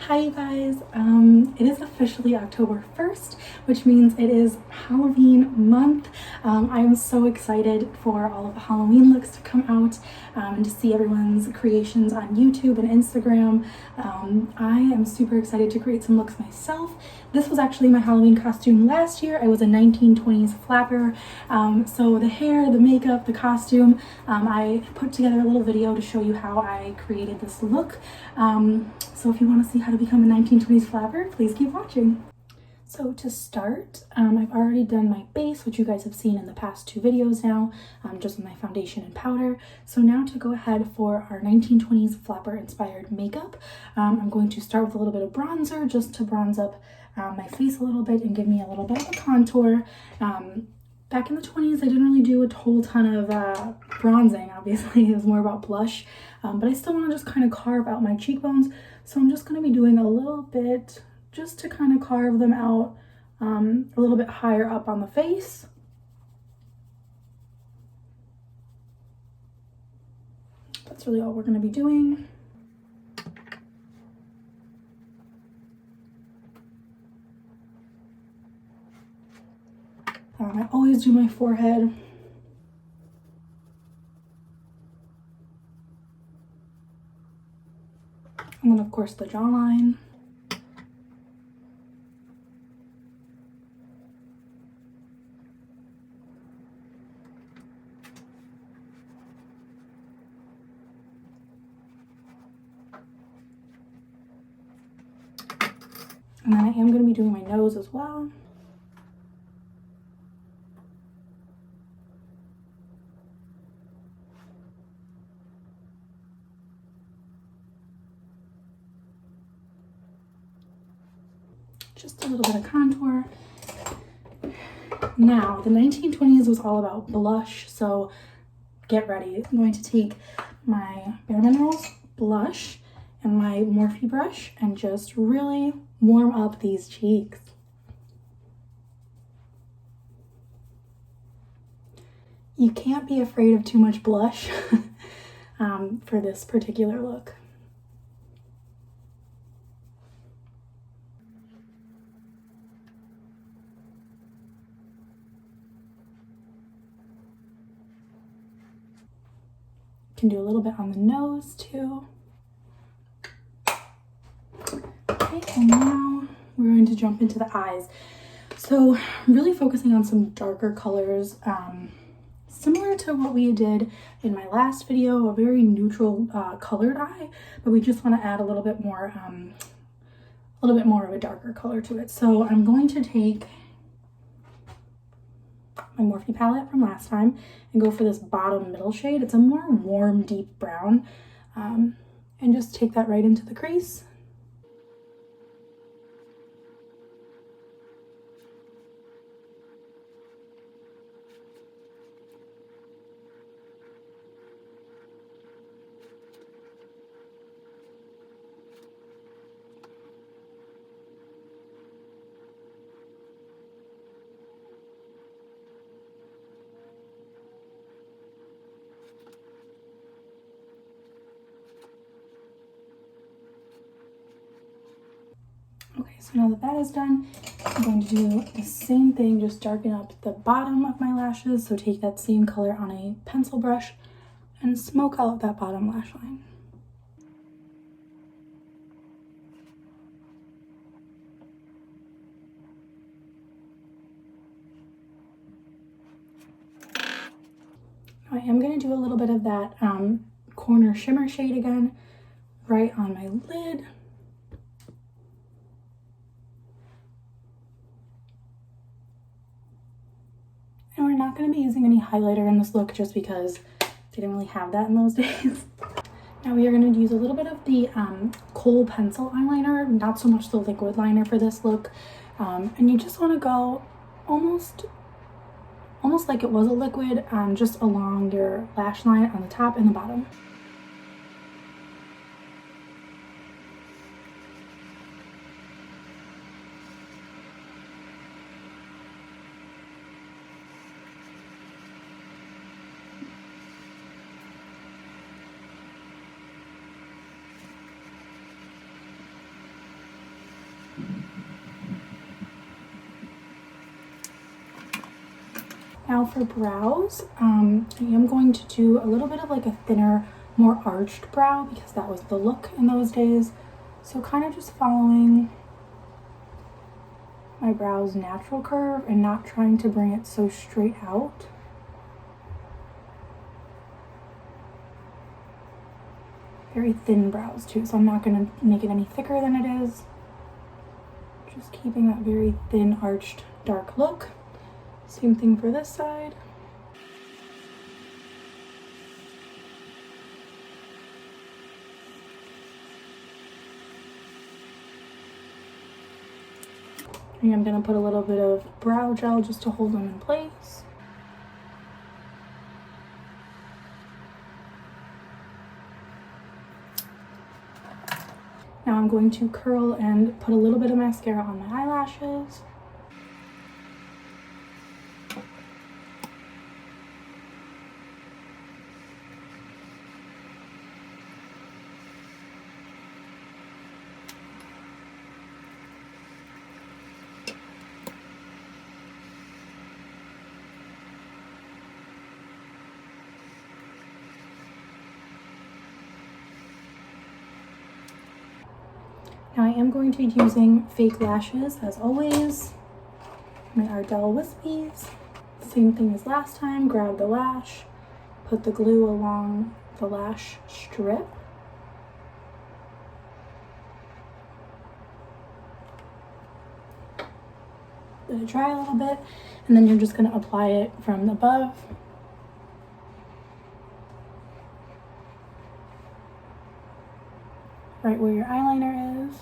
Hi you guys, it is officially October 1st, which means it is Halloween month. I am so excited for all of the Halloween looks to come out and to see everyone's creations on YouTube and Instagram. I am super excited to create some looks myself. This was actually my Halloween costume last year. I was a 1920s flapper. So the hair, the makeup, the costume, I put together a little video to show you how I created this look. So if you want to see how to become a 1920s flapper, please keep watching. So to start, I've already done my base, which you guys have seen in the past two videos now, just with my foundation and powder. So now to go ahead for our 1920s flapper inspired makeup, I'm going to start with a little bit of bronzer just to bronze up my face a little bit and give me a little bit of a contour. Back in the 20s, I didn't really do a whole ton of bronzing, obviously. It was more about blush, but I still want to just kind of carve out my cheekbones. So I'm just going to be doing a little bit just to kind of carve them out a little bit higher up on the face. That's really all we're going to be doing. I always do my forehead. And then of course the jawline. And then I am going to be doing my nose as well. Just a little bit of contour. Now, the 1920s was all about blush, so get ready. I'm going to take my Bare Minerals blush and my Morphe brush and just really warm up these cheeks. You can't be afraid of too much blush for this particular look. Can do a little bit on the nose too. Okay, and now we're going to jump into the eyes. So really focusing on some darker colors, similar to what we did in my last video, a very neutral colored eye, but we just want to add a little bit more of a darker color to it. So I'm going to take my Morphe palette from last time and go for this bottom middle shade. It's a more warm, deep brown, and just take that right into the crease. Okay, so now that that is done, I'm going to do the same thing, just darken up the bottom of my lashes. So take that same color on a pencil brush and smoke out that bottom lash line. Now I am going to do a little bit of that corner shimmer shade again, right on my lid. And we're not going to be using any highlighter in this look just because I didn't really have that in those days. Now we are going to use a little bit of the Kohl pencil eyeliner, not so much the liquid liner for this look. And you just want to go almost like it was a liquid, just along your lash line on the top and the bottom. Now for brows, I am going to do a little bit of like a thinner, more arched brow because that was the look in those days. So kind of just following my brow's natural curve and not trying to bring it so straight out. Very thin brows too, so I'm not going to make it any thicker than it is. Just keeping that very thin, arched, dark look. Same thing for this side. And I'm going to put a little bit of brow gel just to hold them in place. Now I'm going to curl and put a little bit of mascara on my eyelashes. Now I am going to be using fake lashes as always, my Ardell Wispies. Same thing as last time, grab the lash, put the glue along the lash strip. Let it dry a little bit, and then you're just going to apply it from above. Right where your eyeliner is.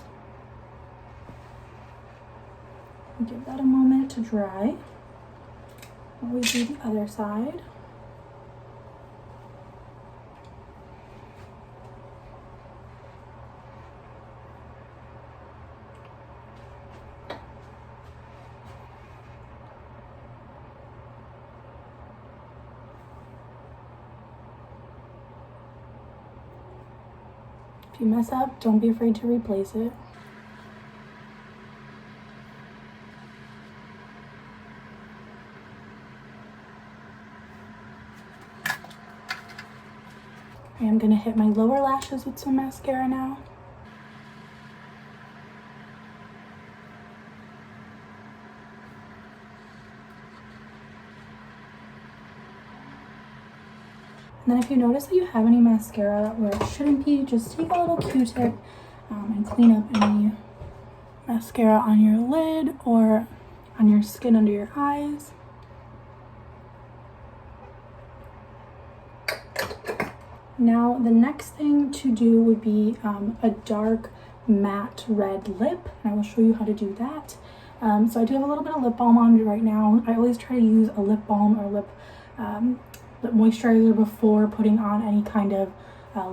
Give that a moment to dry while we do the other side. If you mess up, don't be afraid to replace it. I am going to hit my lower lashes with some mascara now. And then if you notice that you have any mascara where it shouldn't be, just take a little Q-tip and clean up any mascara on your lid or on your skin under your eyes. Now the next thing to do would be a dark matte red lip, and I will show you how to do that. So I do have a little bit of lip balm on right now. I always try to use a lip balm or lip moisturizer before putting on any kind of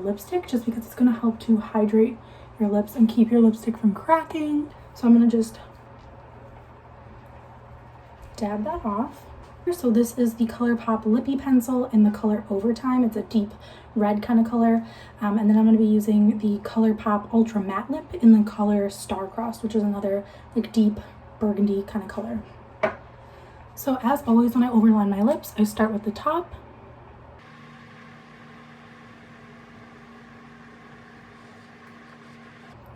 lipstick, just because it's going to help to hydrate your lips and keep your lipstick from cracking. So I'm going to just dab that off. So this is the ColourPop Lippy Pencil in the color Overtime. It's a deep red kind of color. And then I'm going to be using the ColourPop Ultra Matte Lip in the color Starcrossed, which is another like deep burgundy kind of color. So as always, when I overline my lips, I start with the top.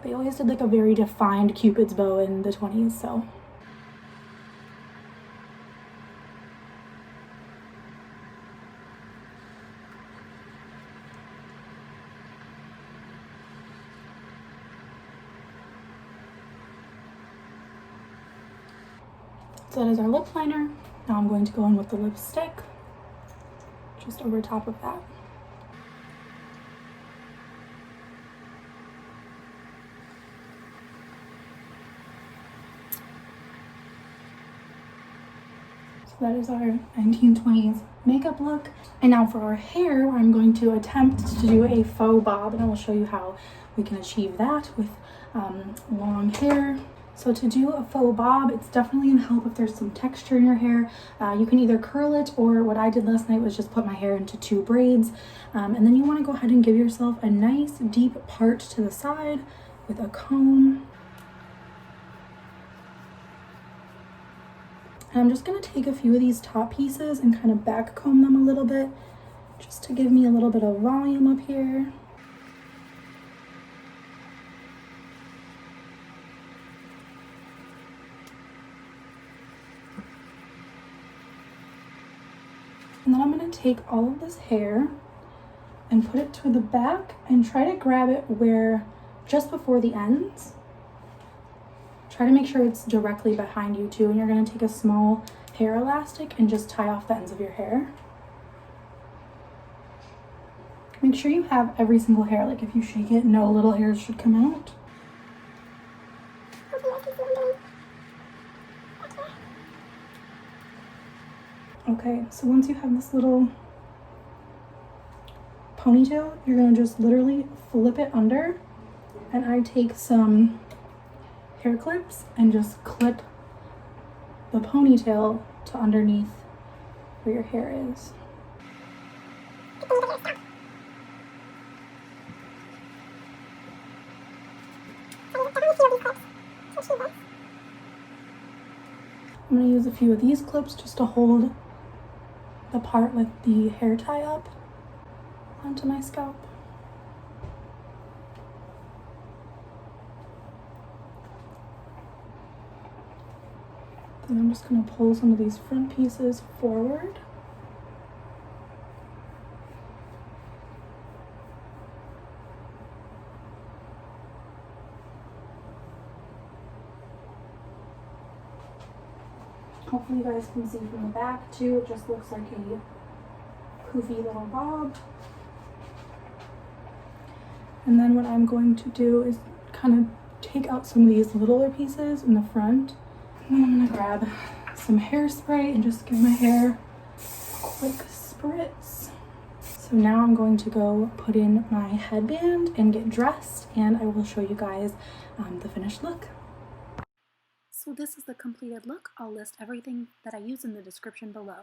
They always did like a very defined Cupid's bow in the 20s, so. So that is our lip liner. Now I'm going to go in with the lipstick, just over top of that. So that is our 1920s makeup look. And now for our hair, I'm going to attempt to do a faux bob, and I will show you how we can achieve that with long hair. So to do a faux bob, it's definitely gonna help if there's some texture in your hair. You can either curl it, or what I did last night was just put my hair into 2 braids. And then you wanna go ahead and give yourself a nice deep part to the side with a comb. And I'm just going to take a few of these top pieces and kind of back comb them a little bit just to give me a little bit of volume up here. And then I'm going to take all of this hair and put it to the back and try to grab it where just before the ends. Try to make sure it's directly behind you too, and you're going to take a small hair elastic and just tie off the ends of your hair. Make sure you have every single hair, like if you shake it, no little hairs should come out. Okay, so once you have this little ponytail, you're gonna just literally flip it under, and I take some hair clips and just clip the ponytail to underneath where your hair is. I'm going to use a few of these clips just to hold the part with the hair tie up onto my scalp. Then I'm just going to pull some of these front pieces forward. Hopefully you guys can see from the back too, it just looks like a poofy little bob. And then what I'm going to do is kind of take out some of these littler pieces in the front. And then I'm going to grab some hairspray and just give my hair a quick spritz. So now I'm going to go put in my headband and get dressed, and I will show you guys the finished look. So this is the completed look. I'll list everything that I use in the description below.